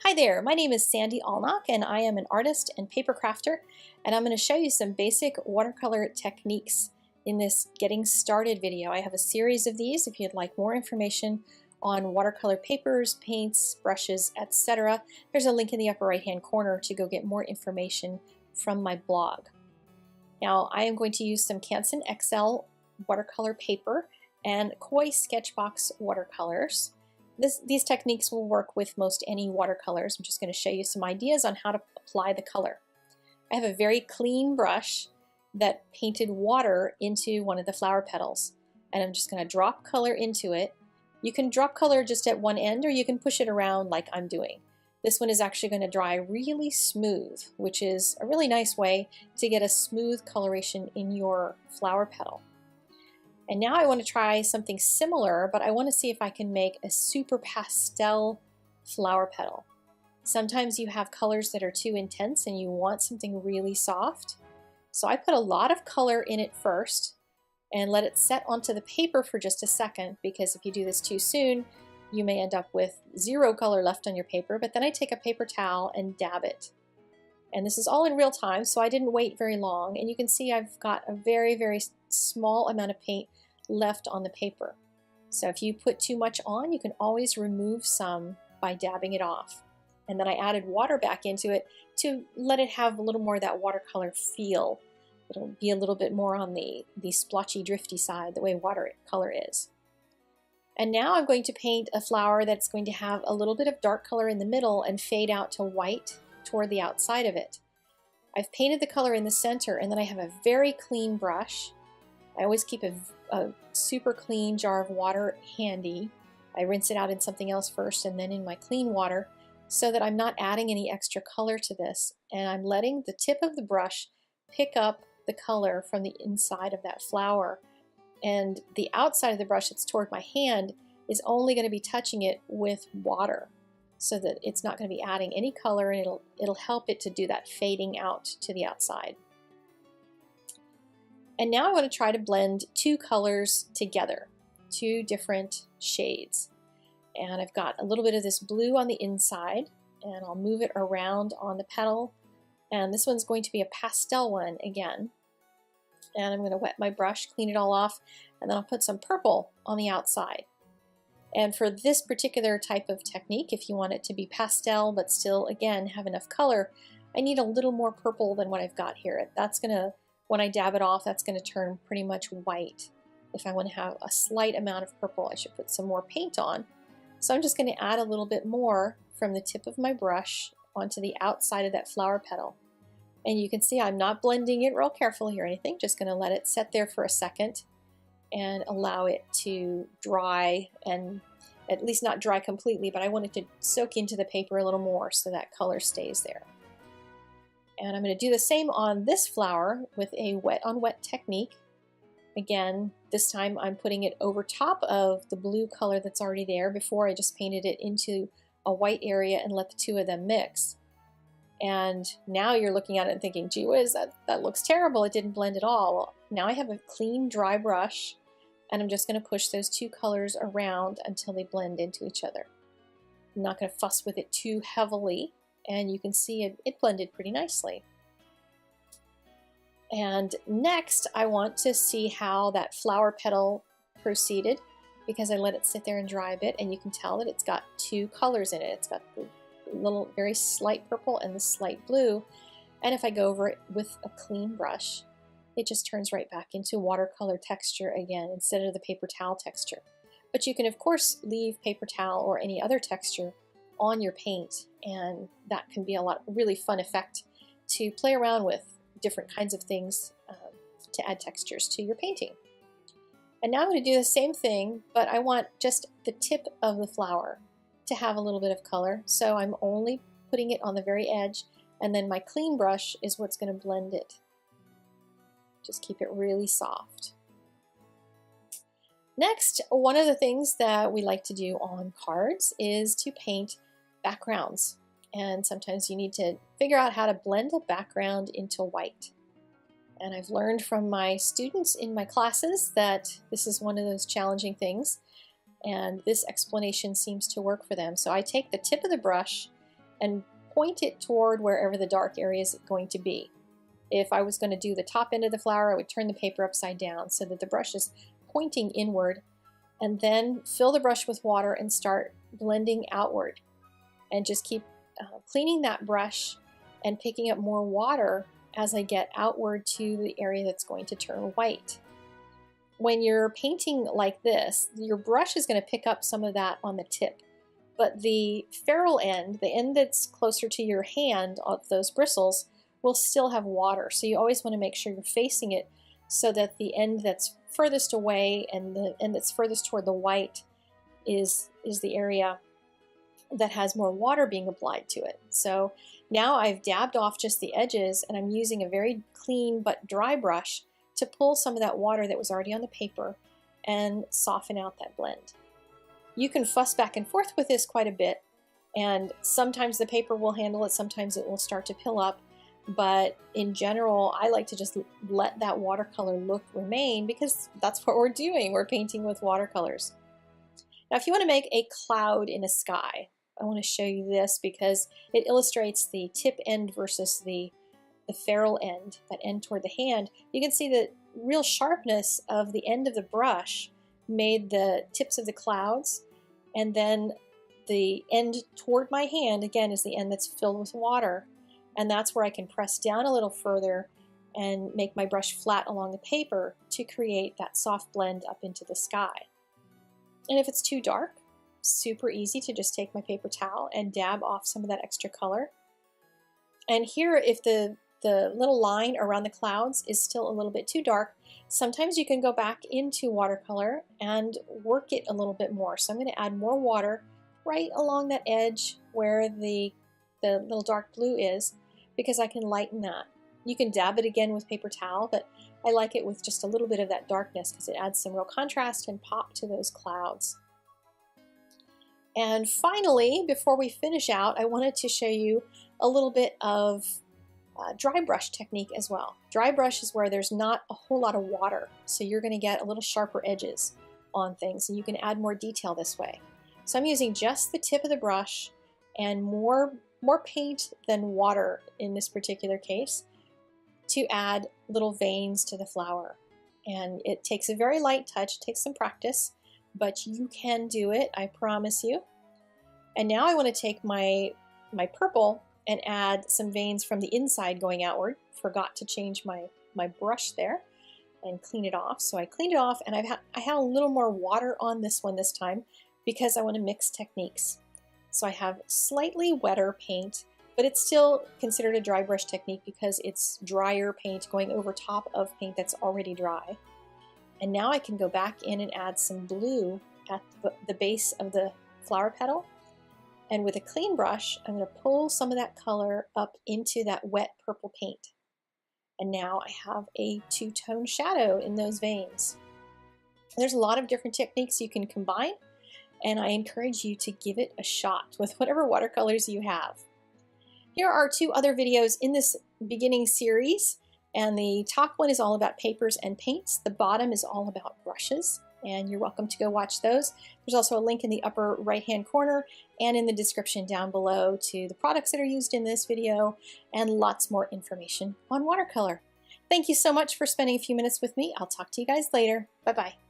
Hi there, my name is Sandy Alnock and I am an artist and paper crafter, and I'm going to show you some basic watercolor techniques in this getting started video. I have a series of these if you'd like more information on watercolor papers, paints, brushes, etc. There's a link in the upper right hand corner to go get more information from my blog. Now I am going to use some Canson XL watercolor paper and Koi Sketchbox watercolors. These techniques will work with most any watercolors. I'm just going to show you some ideas on how to apply the color. I have a very clean brush that painted water into one of the flower petals, and I'm just going to drop color into it. You can drop color just at one end, or you can push it around like I'm doing. This one is actually going to dry really smooth, which is a really nice way to get a smooth coloration in your flower petal. And now I want to try something similar, but I want to see if I can make a super pastel flower petal. Sometimes you have colors that are too intense and you want something really soft. So I put a lot of color in it first and let it set onto the paper for just a second, because if you do this too soon, you may end up with zero color left on your paper. But then I take a paper towel and dab it. And this is all in real time, so I didn't wait very long. And you can see I've got a very, very small amount of paint left on the paper. So if you put too much on, you can always remove some by dabbing it off. And then I added water back into it to let it have a little more of that watercolor feel. It'll be a little bit more on the splotchy, drifty side, the way watercolor is. And now I'm going to paint a flower that's going to have a little bit of dark color in the middle and fade out to white toward the outside of it. I've painted the color in the center, and then I have a very clean brush. I always keep a super clean jar of water handy. I rinse it out in something else first and then in my clean water, so that I'm not adding any extra color to this, and I'm letting the tip of the brush pick up the color from the inside of that flower. And the outside of the brush that's toward my hand is only going to be touching it with water, so that it's not going to be adding any color, and it'll help it to do that fading out to the outside. And now I want to try to blend two colors together, two different shades. And I've got a little bit of this blue on the inside, and I'll move it around on the petal. And this one's going to be a pastel one again. And I'm going to wet my brush, clean it all off, and then I'll put some purple on the outside. And for this particular type of technique, if you want it to be pastel but still, again, have enough color, I need a little more purple than what I've got here. That's going to, when I dab it off, that's going to turn pretty much white. If I want to have a slight amount of purple, I should put some more paint on. So I'm just going to add a little bit more from the tip of my brush onto the outside of that flower petal. And you can see I'm not blending it real carefully or anything, just going to let it set there for a second and allow it to dry, and at least not dry completely, but I want it to soak into the paper a little more so that color stays there. And I'm going to do the same on this flower with a wet on wet technique. Again, this time I'm putting it over top of the blue color that's already there. Before I just painted it into a white area and let the two of them mix. And now you're looking at it and thinking, gee whiz, that looks terrible. It didn't blend at all. Well, now I have a clean, dry brush, and I'm just going to push those two colors around until they blend into each other. I'm not going to fuss with it too heavily, and you can see it blended pretty nicely. And next, I want to see how that flower petal proceeded, because I let it sit there and dry a bit, and you can tell that it's got two colors in it. It's got the little very slight purple and the slight blue. And if I go over it with a clean brush, it just turns right back into watercolor texture again instead of the paper towel texture. But you can of course leave paper towel or any other texture on your paint, and that can be a really fun effect to play around with different kinds of things to add textures to your painting. And now I'm going to do the same thing, but I want just the tip of the flower to have a little bit of color, so I'm only putting it on the very edge, and then my clean brush is what's going to blend it. Just keep it really soft. Next, one of the things that we like to do on cards is to paint backgrounds, and sometimes you need to figure out how to blend a background into white. And I've learned from my students in my classes that this is one of those challenging things, and this explanation seems to work for them. So I take the tip of the brush and point it toward wherever the dark area is going to be. If I was going to do the top end of the flower, I would turn the paper upside down so that the brush is pointing inward, and then fill the brush with water and start blending outward. And just keep cleaning that brush and picking up more water as I get outward to the area that's going to turn white. When you're painting like this, your brush is going to pick up some of that on the tip, but the ferrule end, the end that's closer to your hand of those bristles, will still have water. So you always want to make sure you're facing it so that the end that's furthest away and the end that's furthest toward the white is the area that has more water being applied to it. So now I've dabbed off just the edges, and I'm using a very clean but dry brush to pull some of that water that was already on the paper and soften out that blend. You can fuss back and forth with this quite a bit, and sometimes the paper will handle it, sometimes it will start to pill up, but in general I like to just let that watercolor look remain, because that's what we're doing. We're painting with watercolors. Now if you want to make a cloud in a sky, I want to show you this because it illustrates the tip end versus the ferrule end, that end toward the hand. You can see the real sharpness of the end of the brush made the tips of the clouds, and then the end toward my hand again is the end that's filled with water, and that's where I can press down a little further and make my brush flat along the paper to create that soft blend up into the sky. And if it's too dark, super easy to just take my paper towel and dab off some of that extra color. And here, if the little line around the clouds is still a little bit too dark, sometimes you can go back into watercolor and work it a little bit more. So I'm going to add more water right along that edge where the little dark blue is, because I can lighten that. You can dab it again with paper towel, but I like it with just a little bit of that darkness because it adds some real contrast and pop to those clouds. And finally, before we finish out, I wanted to show you a little bit of dry brush technique as well. Dry brush is where there's not a whole lot of water, so you're going to get a little sharper edges on things, and you can add more detail this way. So I'm using just the tip of the brush and more paint than water in this particular case to add little veins to the flower. And it takes a very light touch, it takes some practice, but you can do it, I promise you. And now I want to take my purple and add some veins from the inside going outward. Forgot to change my brush there and clean it off. So I cleaned it off, and I had a little more water on this one this time because I want to mix techniques. So I have slightly wetter paint, but it's still considered a dry brush technique because it's drier paint going over top of paint that's already dry. And now I can go back in and add some blue at the base of the flower petal. And with a clean brush, I'm going to pull some of that color up into that wet purple paint. And now I have a two-tone shadow in those veins. There's a lot of different techniques you can combine, and I encourage you to give it a shot with whatever watercolors you have. Here are two other videos in this beginning series, and the top one is all about papers and paints. The bottom is all about brushes, and you're welcome to go watch those. There's also a link in the upper right-hand corner and in the description down below to the products that are used in this video and lots more information on watercolor. Thank you so much for spending a few minutes with me. I'll talk to you guys later. Bye-bye.